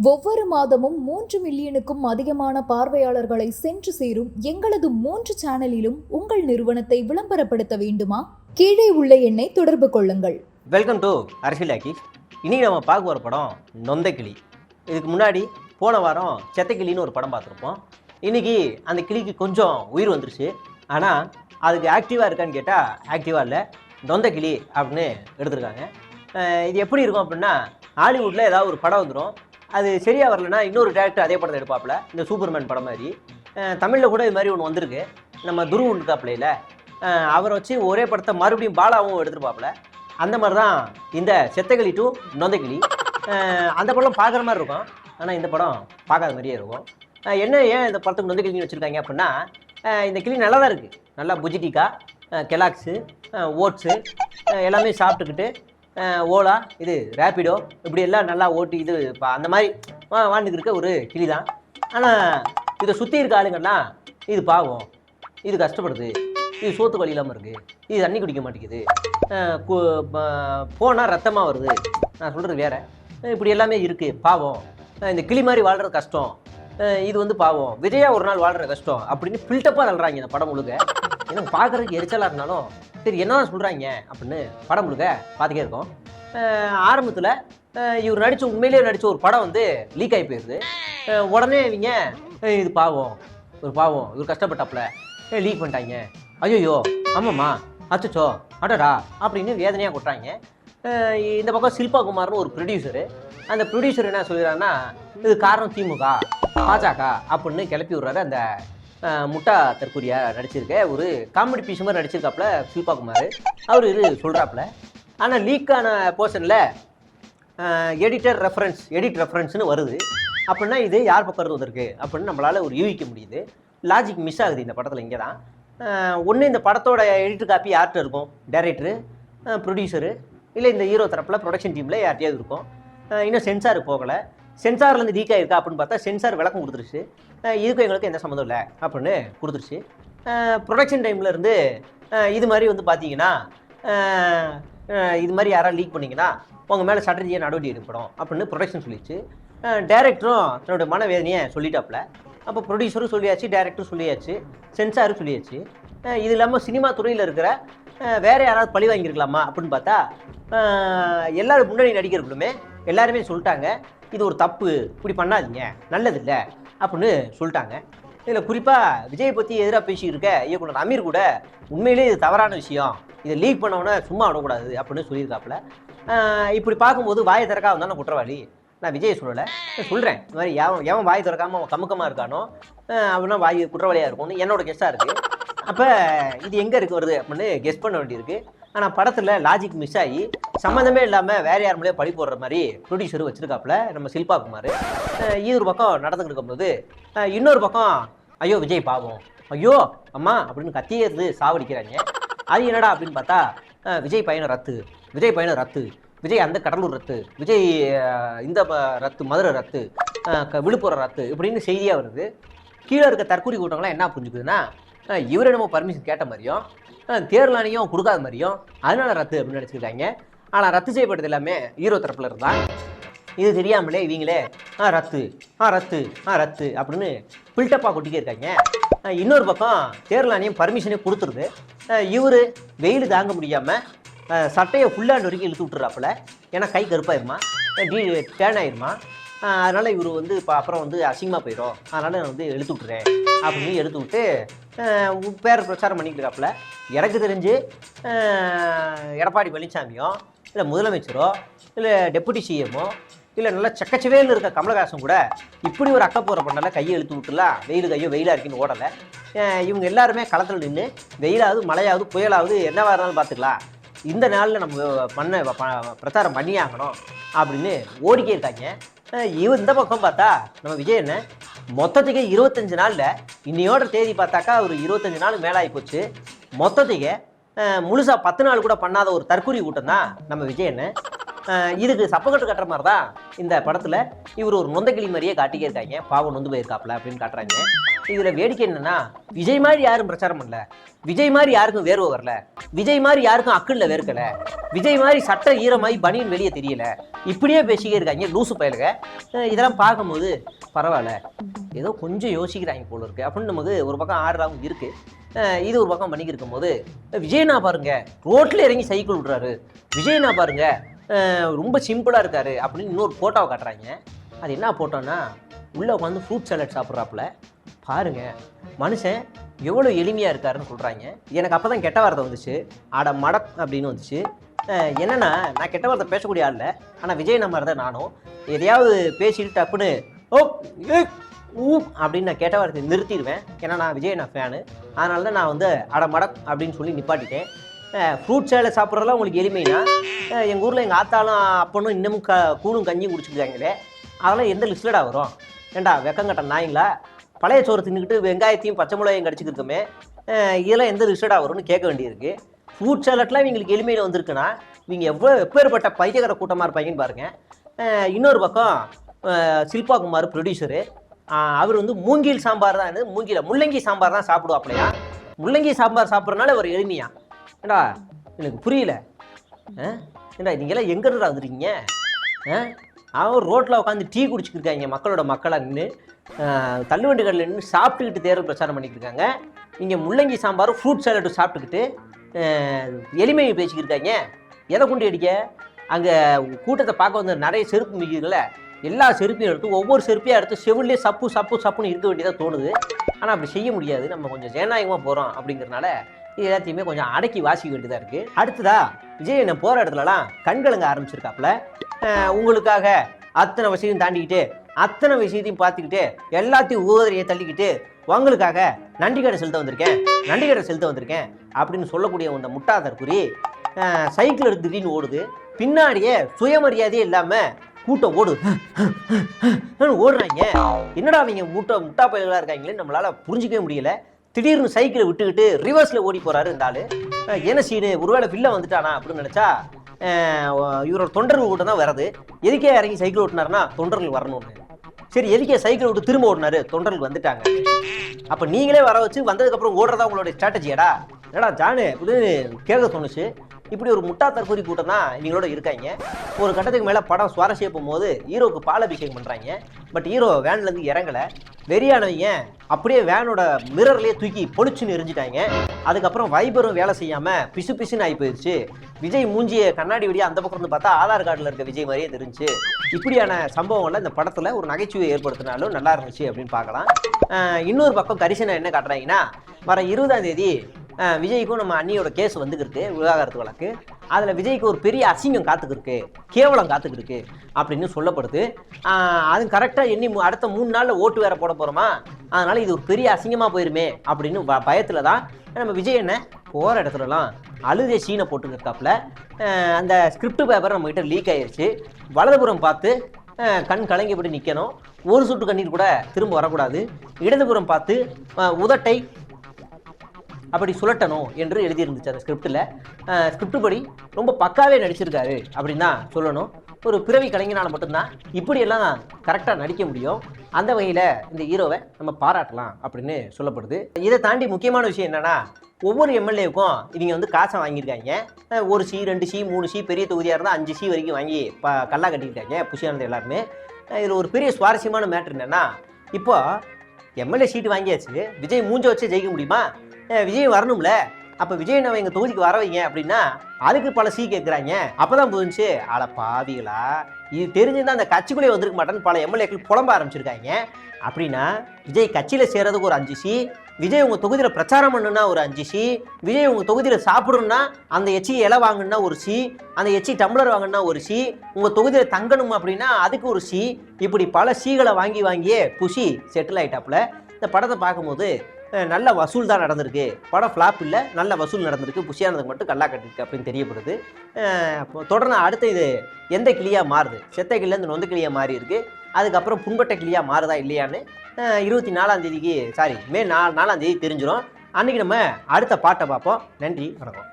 ஒவ்வொரு மாதமும் 3 மில்லியனுக்கும் அதிகமான பார்வையாளர்களை சென்று சேரும் எங்களது 3 சேனலிலும் உங்கள் நிறுவனத்தை விளம்பரப்படுத்த வேண்டுமா? கீழே உள்ள எண்ணை தொடர்பு கொள்ளுங்கள். வெல்கம் டு அரசியல் ஆக்கி. இன்னைக்கு நம்ம பார்க்க போகிற படம் நொந்த கிளி. இதுக்கு முன்னாடி போன வாரம் செத்த கிளின்னு ஒரு படம் பார்த்துருப்போம். இன்னைக்கு அந்த கிளிக்கு கொஞ்சம் உயிர் வந்துருச்சு. ஆனால் அதுக்கு ஆக்டிவாக இருக்கான்னு கேட்டால் ஆக்டிவாக இல்லை, நொந்த கிளி அப்படின்னு எடுத்திருக்காங்க. இது எப்படி இருக்கும் அப்படின்னா, ஹாலிவுட்டில் ஏதாவது ஒரு படம் வந்துடும், அது சரியாக வரலன்னா இன்னொரு டேரக்டர் அதே படத்தை எடுப்பாப்புல. இந்த சூப்பர்மேன் படம் மாதிரி தமிழில் கூட இது மாதிரி ஒன்று வந்திருக்கு. நம்ம துருவ் இருக்காப்புல, அவரை வச்சு ஒரே படத்தை மறுபடியும் பாலாவும் எடுத்துருப்பாப்புல. அந்த மாதிரி தான் இந்த செத்தகிளி டு நொந்தகிளி. அந்த படம் பார்க்குற மாதிரி இருக்கும், ஆனால் இந்த படம் பார்க்காத மாதிரியே இருக்கும். ஏன் இந்த படத்துக்கு நொந்தகிளின்னு வச்சுருக்காங்க அப்படின்னா, இந்த கிளி நல்லா தான் இருக்குது. நல்லா புஜிட்டிக்கா, கெலாக்ஸு, ஓட்ஸு எல்லாமே சாப்பிட்டுக்கிட்டு ஓலா, இது ரேப்பிடோ, இப்படி எல்லாம் நல்லா ஓட்டி இது அந்த மாதிரி வாழ்ந்துக்கிட்டு இருக்க ஒரு கிளி தான். ஆனால் இதை சுற்றி இருக்க ஆளுங்கன்னா இது பாவம், இது கஷ்டப்படுது, இது சோத்து வழி இல்லாமல் இருக்குது, இது தண்ணி குடிக்க மாட்டேங்குது, போனால் ரத்தமாக வருது, நான் சொல்கிறது வேறு, இப்படி எல்லாமே இருக்குது, பாவம், இந்த கிளி மாதிரி வாழ்கிறது கஷ்டம், இது வந்து பாவம், விஜயா ஒரு நாள் வாழ்கிற கஷ்டம் அப்படின்னு பில்டப்பாக தள்ளுறாங்க இந்த படம் முழுக்க. எனக்கு பார்க்குறதுக்கு எரிச்சலாக இருந்தாலும் சரி என்னதான் சொல்கிறாங்க அப்படின்னு படம் முழுக்க பார்த்துக்கே இருக்கோம். ஆரம்பத்தில் இவர் உண்மையிலேயே நடித்த ஒரு படம் வந்து லீக் ஆகி போயிடுது. உடனே இவங்க இது பாவம், ஒரு பாவம், இவர் கஷ்டப்பட்டாப்புல, லீக் பண்ணிட்டாங்க, ஐயோ ஆமாம்மா, அச்சோ அடடா அப்படின்னு வேதனையாக கொட்டுறாங்க. இந்த பக்கம் சில்பா குமார்னு ஒரு ப்ரொடியூசரு, அந்த ப்ரொடியூசர் என்ன சொல்கிறாருன்னா, இது காரணம் திமுக பாஜக அப்படின்னு கிளப்பி விட்றாரு. அந்த முட்டா தற்கூரியா நடிச்சிருக்க ஒரு காமெடி பீஸ் மாதிரி நடிச்சிருக்காப்புல சில்பா குமார், அவர் இது சொல்கிறாப்புல. ஆனால் லீக்கான போர்ஷனில் எடிட் ரெஃபரன்ஸ்னு வருது. அப்படின்னா இது யார் பக்கம் வந்திருக்கு அப்படின்னு நம்மளால் ஒரு யூகிக்க முடியுது. லாஜிக் மிஸ் ஆகுது இந்த படத்தில். இங்கே தான் ஒன்று இந்த படத்தோட எடிட்டர் காப்பி யார்கிட்ட இருக்கும், டைரக்டரு, ப்ரொடியூசரு, இல்லை இந்த ஹீரோ தரப்பில் ப்ரொடக்ஷன் டீமில் யார்கிட்டையாவது இருக்கும். இன்னும் சென்சார் போகலை. சென்சார்லேருந்து லீக் ஆகிருக்கா அப்படின்னு பார்த்தா சென்சார் விளக்கம் கொடுத்துருச்சு, இதுக்கும் எங்களுக்கு எந்த சம்மந்தம் இல்லை அப்படின்னு கொடுத்துருச்சு. ப்ரொடக்ஷன் டைம்லேருந்து இது மாதிரி வந்து பார்த்தீங்கன்னா, இது மாதிரி யாராவது லீக் பண்ணிங்கன்னா உங்கள் மேலே சட்டரீதியாக நடவடிக்கை எடுக்கப்படும் அப்படின்னு ப்ரொடக்ஷன் சொல்லிச்சு. டைரக்டரும் தன்னுடைய மனவேதனையை சொல்லிட்டாப்புல. அப்போ ப்ரொடியூசரும் சொல்லியாச்சு, டைரக்டரும் சொல்லியாச்சு, சென்சாரும் சொல்லியாச்சு. இது இல்லாமல் சினிமா துறையில் இருக்கிற வேறு யாராவது பழி வாங்கியிருக்கலாமா அப்படின்னு பார்த்தா, எல்லாரும் முன்னணி நடிகர்களுமே எல்லாருமே சொல்லிட்டாங்க, இது ஒரு தப்பு, இப்படி பண்ணாதீங்க, நல்லதில்லை அப்படின்னு சொல்லிட்டாங்க. இதில் குறிப்பாக விஜயை பற்றி எதிராக பேசியிருக்க இயக்குனர் அமீர் கூட உண்மையிலே இது தவறான விஷயம், இதை லீக் பண்ணவொன்னே சும்மா விடக்கூடாது அப்படின்னு சொல்லியிருக்காப்புல. இப்படி பார்க்கும்போது வாயை திறக்காம இருந்தாலும் குற்றவாளி. நான் விஜயை சொல்லலை, சொல்கிறேன், இந்த மாதிரி எவன் வாய் திறக்காமல் அவன் கமுக்கமாக இருக்கானோ அப்படின்னா வாய் குற்றவாளியாக இருக்கும்னு என்னோட கெஸ்ட்டாக இருக்குது. அப்போ இது எங்கே இருக்கு வருது அப்படின்னு கெஸ் பண்ண வேண்டியிருக்கு. ஆனால் படத்தில் லாஜிக் மிஸ் ஆகி சம்மந்தமே இல்லாமல் வேறு யார் மூலையே பழி போடுற மாதிரி ப்ரொடியூசர் வச்சுருக்காப்புல நம்ம சில்பா குமார். இது ஒரு பக்கம் நடந்துக்கிட்டு இருக்கும்போது இன்னொரு பக்கம் ஐயோ விஜய் பாவம், ஐயோ அம்மா அப்படின்னு கத்தியது சாவடிக்கிறாங்க. அது என்னடா அப்படின்னு பார்த்தா, விஜய் பையனை ரத்து, விஜய் அந்த கடலூர் ரத்து, விஜய் இந்த ரத்து, மதுரை ரத்து, விழுப்புரம் ரத்து இப்படின்னு செய்தியாக வருது. கீழே இருக்க தற்கூரி கூட்டங்களாம் என்ன புரிஞ்சுக்குதுன்னா, இவரை நம்ம பர்மிஷன் கேட்ட மாதிரியும் தேர்தல் ஆணையம் கொடுக்காத மாதிரியும் அதனால ரத்து அப்படின்னு நினச்சிருக்காங்க. ஆனால் ரத்து செய்யப்பட்டது எல்லாமே ஹீரோ தரப்பில் இருந்தால், இது தெரியாமலே இவங்களே ரத்து அப்படின்னு பில்டப்பாக கொட்டிக்கே இருக்காங்க. இன்னொரு பக்கம் தேர்தல் ஆணையம் பர்மிஷனே கொடுத்துருது. இவர் வெயில் தாங்க முடியாமல் சட்டையை ஃபுல்லாக நொறுக்கி இழுத்து விட்டுறாப்புல. ஏன்னா கை கருப்பாயிருமா, டேன் ஆயிருமா, அதனால் இவர் வந்து இப்போ அப்புறம் வந்து அசிங்கமாக போயிடும், அதனால் நான் வந்து எடுத்து விட்டுறேன் அப்படின்னு எடுத்து விட்டு பேர் பிரச்சாரம் பண்ணிக்கிட்டு இருக்காப்புல. எனக்கு தெரிஞ்சு எடப்பாடி பழனிசாமியோ இல்லை முதலமைச்சரோ இல்லை டெப்புட்டி சிஎம்மோ இல்லை நல்லா சக்கச்சவேன்னு இருக்க கமலஹாசன் கூட இப்படி ஒரு அக்கப்போரை பண்ணல, கையை இழுத்து விட்டுலாம் வெயிலாக இருக்குன்னு ஓடலை. இவங்க எல்லாருமே களத்தில் நின்று வெயிலாவது மழையாவது புயலாவது என்னவாக இருந்தாலும் பார்த்துக்கலாம், இந்த நாளில் நம்ம பிரச்சாரம் பண்ணி ஆகணும் அப்படின்னு ஓடிக்கே இருக்காங்க. இந்த பக்கம் பார்த்தா நம்ம விஜய் என்ன மொத்தத்துக்கு 25 நாளில் இன்னையோட தேதி பார்த்தாக்கா ஒரு 25 நாள் மேலாகி போச்சு. மொத்தத்துக்கு முழுசாக 10 நாள் கூட பண்ணாத ஒரு தற்கூரி கூட்டம் தான் நம்ம விஜய் என்ன. இதுக்கு சப்பக்கட்டு கட்டுற மாதிரி தான் இந்த படத்தில் இவர் ஒரு நொந்தகிளி மாதிரியே காட்டிக்கே இருக்காங்க, பாவம் நொந்து போயிருக்காப்புல அப்படின்னு காட்டுறாங்க. இதுல வேடிக்கை என்னன்னா, விஜய் மாதிரி யாரும் பிரச்சாரம் பண்ணல, விஜய் மாதிரி யாருக்கும் வேர்வை வரல, விஜய் மாதிரி யாருக்கும் அக்கல்ல வேர்க்கல, விஜய் மாதிரி சட்ட ஈரமாயி பனியன் வெளியே தெரியல, இப்படியே பேசிக்கிட்டே இருக்காங்க லூசு பயலுங்க. இதெல்லாம் பார்க்கும்போது பரவாயில்ல, ஏதோ கொஞ்சம் யோசிக்கிறாங்க போல இருக்கு அப்படின்னு நமக்கு ஒரு பக்கம் ஆடுறாவும் இருக்கு. இது ஒரு பக்கம் பண்ணிக்கிட்டு இருக்கும்போது விஜய்னா பாருங்க ரோட்ல இறங்கி சைக்கிள் விடுறாரு, விஜய்னா பாருங்க ரொம்ப சிம்பிளா இருக்காரு அப்படின்னு இன்னொரு போட்டோவை காட்டுறாங்க. அது என்ன போட்டோன்னா, உள்ள உட்காந்து ஃப்ரூட் சாலட் சாப்பிட்றாப்புல பாருங்க, மனுஷன் எவ்வளோ எளிமையாக இருக்காருன்னு சொல்கிறாங்க. எனக்கு அப்போ தான் கெட்ட வார்த்தை வந்துச்சு, ஆட மடக் அப்படின்னு வந்துச்சு. என்னென்னா, நான் கெட்ட வார்த்தை பேசக்கூடிய ஆள் இல்லை, ஆனால் விஜய் நம்பர் தான் நானும் எதையாவது பேசிட்டு டப்புன்னு ஓ ஊ அப்படின்னு நான் கெட்ட வார்த்தை நிறுத்திடுவேன். ஏன்னா நான் விஜய் ஃபேனு, அதனால தான் நான் வந்து அட மடக் அப்படின்னு சொல்லி நிப்பாட்டிட்டேன். ஃப்ரூட் சாலட் சாப்பிட்றதுலாம் உங்களுக்கு எளிமைனா, எங்கள் ஊரில் எங்கள் ஆத்தாலும் அப்பனும் இன்னமும் கூழும் கஞ்சியும் குடிச்சிருக்காங்களே, அதெல்லாம் எந்த லிஸ்டடா வரும்? ஏண்டா வெக்கங்கட்ட நாய்ங்களா, பழைய சோறு தின்னுக்கிட்டு வெங்காயத்தையும் பச்சை மிளகாயும் கடிச்சிக்கிருக்கோமே, இதெல்லாம் எந்த லிஸ்டடா வரும்னு கேட்க வேண்டியிருக்கு. ஃப்ரூட் சாலட்லாம் இவங்களுக்கு எளிமையில் வந்திருக்குன்னா இவங்க எப்பேற்பட்ட பைத்தியக்கார கூட்டமாக இருப்பாங்கன்னு பாருங்கள். இன்னொரு பக்கம் சில்பா குமார் ப்ரொடியூசரு, அவர் வந்து மூங்கில் சாம்பார் தான், முள்ளங்கி சாம்பார் தான் சாப்பிடுவாப்லையா. முள்ளங்கி சாம்பார் சாப்பிட்றதுனால ஒரு எளிமையா? ஏண்டா எனக்கு புரியல. ஏண்டா நீங்களாம் எங்கிட்ட வந்துருக்கீங்க? அவன் ரோட்டில் உட்காந்து டீ குடிச்சிட்டு இருக்காங்க, மக்களோட மக்களாக நின்று தள்ளுவண்டி கடையில் நின்று சாப்பிட்டுக்கிட்டு தேர்தல் பிரச்சாரம் பண்ணிக்கிட்டு இருக்காங்க. இங்கே முள்ளங்கி சாம்பாரும் ஃப்ரூட் சாலட்டும் சாப்பிட்டுக்கிட்டு எளிமையை பேசிக்கிருக்காங்க. எதை கொண்டு அடிக்க? அங்கே கூட்டத்தை பார்க்க வந்து நிறைய செருப்பு மிகுதிகளை எல்லா செருப்பையும் எடுத்து ஒவ்வொரு செருப்பையும் எடுத்து செவிலே சப்பு சப்பு சப்புன்னு இருக்க வேண்டியதாக தோணுது. ஆனால் அப்படி செய்ய முடியாது, நம்ம கொஞ்சம் ஜனநாயகமாக போகிறோம் அப்படிங்கிறதுனால இது எல்லாத்தையுமே கொஞ்சம் அடக்கி வாசிக்க வேண்டியதாக இருக்குது. அடுத்ததா விஜய் என்ன போகிற இடத்துலலாம் கண்கலங்க ஆரம்பிச்சிருக்காப்புல. உங்களுக்காக அத்தனை விஷயத்தையும் தாண்டிக்கிட்டு அத்தனை விஷயத்தையும் பார்த்துக்கிட்டு எல்லாத்தையும் ஊதரையை தள்ளிக்கிட்டு உங்களுக்காக நன்றி கடை செலுத்த வந்திருக்கேன் அப்படின்னு சொல்லக்கூடிய உண்ட முட்டாதற்குறி சைக்கிள் எடுத்து திடீர்னு ஓடுது. பின்னாடியே சுயமரியாதையே இல்லாமல் கூட்டம் ஓடுறாங்க. என்னடா அவங்க முட்டா பயல்களாக இருக்காங்களே, நம்மளால புரிஞ்சிக்கவே முடியல. திடீர்னு சைக்கிளை விட்டுக்கிட்டு ரிவர்ஸில் ஓடி போகிறாரு இந்த ஆள். என்ன சீனு, ஒருவேளை வில்ல வந்துட்டானா அப்படின்னு நினச்சா இவரோட தொண்டர்கள் கூட்டம் தான் வருது. எதுக்கே இறங்கி சைக்கிள் ஓட்டினாருன்னா தொண்டர்கள் வரணும்னு. சரி, எதுக்கே சைக்கிள் விட்டு திரும்ப ஓடினாரு, தொண்டர்கள் வந்துட்டாங்க. அப்போ நீங்களே வர வச்சு வந்ததுக்கப்புறம் ஓடுறதா உங்களோட ஸ்ட்ராட்டஜியாடா? ஏடா ஜானு அப்படின்னு கேட்க தோணுச்சு. இப்படி ஒரு முட்டா தற்கொலை கூட்டம் தான் இவங்களோட இருக்காங்க. ஒரு கட்டத்துக்கு மேலே படம் சுவாரஸ்யம் போகும்போது ஹீரோக்கு பாலாபிஷேகம் பண்ணுறாங்க. But hero வேன்லேருந்து இறங்கலை. வெறியானவங்க அப்படியே வேனோட மிரர்லேயே தூக்கி பொழிச்சுன்னு எரிஞ்சிட்டாங்க. அதுக்கப்புறம் வைபரும் வேலை செய்யாமல் பிசு பிசுன்னு ஆகி போயிடுச்சு. விஜய் மூஞ்சியை கண்ணாடி வழியாக அந்த பக்கம் இருந்து பார்த்தா ஆதார் கார்டில் இருக்க விஜய் மாதிரியே தெரிஞ்சு. இப்படியான சம்பவங்கள்லாம் இந்த படத்தில் ஒரு நகைச்சுவை ஏற்படுத்தினாலும் நல்லா இருந்துச்சு அப்படின்னு பார்க்கலாம். இன்னொரு பக்கம் கரிசனை என்ன காட்டுறாங்கன்னா, வர 20ஆம் தேதி விஜய்க்கும் நம்ம அண்ணியோட கேஸ் வந்துக்கிருக்கு, விவாகரத்து வழக்கு. அதில் விஜய்க்கு ஒரு பெரிய அசிங்கம் காத்துக்கிருக்கு, கேவலம் காத்துக்கிருக்கு அப்படின்னு சொல்லப்படுது. அது கரெக்டாக எண்ணி அடுத்த 3 நாளில் ஓட்டு வேற போட போகிறோமா, அதனால் இது ஒரு பெரிய அசிங்கமாக போயிருமே அப்படின்னு பயத்தில் தான் நம்ம விஜய் என்ன போகிற இடத்துலலாம் அழுதே சீனை போட்டுக்கிட்டாப்புல. அந்த ஸ்கிரிப்ட் பேப்பர் நம்மகிட்ட லீக் ஆயிடுச்சு. வலதுபுறம் பார்த்து கண் கலங்கிப்படி நிற்கணும், ஒரு சொட்டு கண்ணீர் கூட திரும்ப வரக்கூடாது. இடதுபுறம் பார்த்து உதட்டை அப்படி சுழட்டணும் என்று எழுதியிருந்துச்சு அந்த ஸ்கிரிப்டில். ஸ்கிரிப்ட் படி ரொம்ப பக்காவே நடிச்சிருக்காரு அப்படின்னு தான் சொல்லணும். ஒரு பிறவி கலைஞனால் மட்டும்தான் இப்படியெல்லாம் கரெக்டாக நடிக்க முடியும். அந்த வகையில் இந்த ஹீரோவை நம்ம பாராட்டலாம் அப்படின்னு சொல்லப்படுது. இதை தாண்டி முக்கியமான விஷயம் என்னென்னா, ஒவ்வொரு எம்எல்ஏவுக்கும் இவங்க வந்து காசை வாங்கியிருக்காங்க. 1 சி 2 சி 3 சி, பெரிய தொகுதியாக இருந்தால் 5 சி வரைக்கும் வாங்கி கல்லா கட்டியிருக்காங்க புஷியானது எல்லாருமே. இதில் ஒரு பெரிய சுவாரஸ்யமான மேட்ரு என்னென்னா, இப்போ எம்எல்ஏ சீட்டு வாங்கியாச்சு, விஜய் மூஞ்ச வச்சு ஜெயிக்க முடியுமா? விஜய் வரணும்ல, அப்போ விஜய் நம்ம எங்கள் தொகுதிக்கு வர வைங்க அப்படின்னா அதுக்கு பல சி கேட்குறாங்க. அப்போ தான் புரிஞ்சு, ஆள பாவிகளா, இது தெரிஞ்சுதான் அந்த கட்சிக்குள்ளே வந்திருக்க மாட்டேன்னு பல எம்எல்ஏக்கள் புலம்ப ஆரம்பிச்சிருக்காங்க. அப்படின்னா விஜய் கட்சியில் சேர்றதுக்கு ஒரு 5 சி, விஜய் உங்கள் தொகுதியில் பிரச்சாரம் பண்ணுன்னா ஒரு 5 சி, விஜய் உங்கள் தொகுதியில் சாப்பிடணும்னா அந்த எச்சி இலை வாங்கணுன்னா ஒரு சி, அந்த எச்சி டம்ளர் வாங்கணுன்னா ஒரு சி, உங்கள் தொகுதியில் தங்கணும் அப்படின்னா அதுக்கு ஒரு சி, இப்படி பல சீகளை வாங்கியே புஷி செட்டில் ஆகிட்டாப்புல. இந்த படத்தை பார்க்கும்போது நல்ல வசூல் தான் நடந்திருக்கு, படம் ஃப்ளாப் இல்லை, நல்ல வசூல் நடந்திருக்கு, புஷியானதுக்கு மட்டும் கல்லா கட்டிருக்கு அப்படின்னு தெரியப்படுது. தொடர்ந்து அடுத்து இது எந்த கிளியாக மாறுது, செத்த கிளியிலேருந்து நொந்த கிளியாக மாறி இருக்கு, அதுக்கப்புறம் புண்பட்ட கிளியாக மாறுதா இல்லையான்னு 24ஆம் தேதிக்கு மே 4ஆம் தேதி தெரிஞ்சிடும். அன்றைக்கி நம்ம அடுத்த பாட்டை பார்ப்போம். நன்றி, வணக்கம்.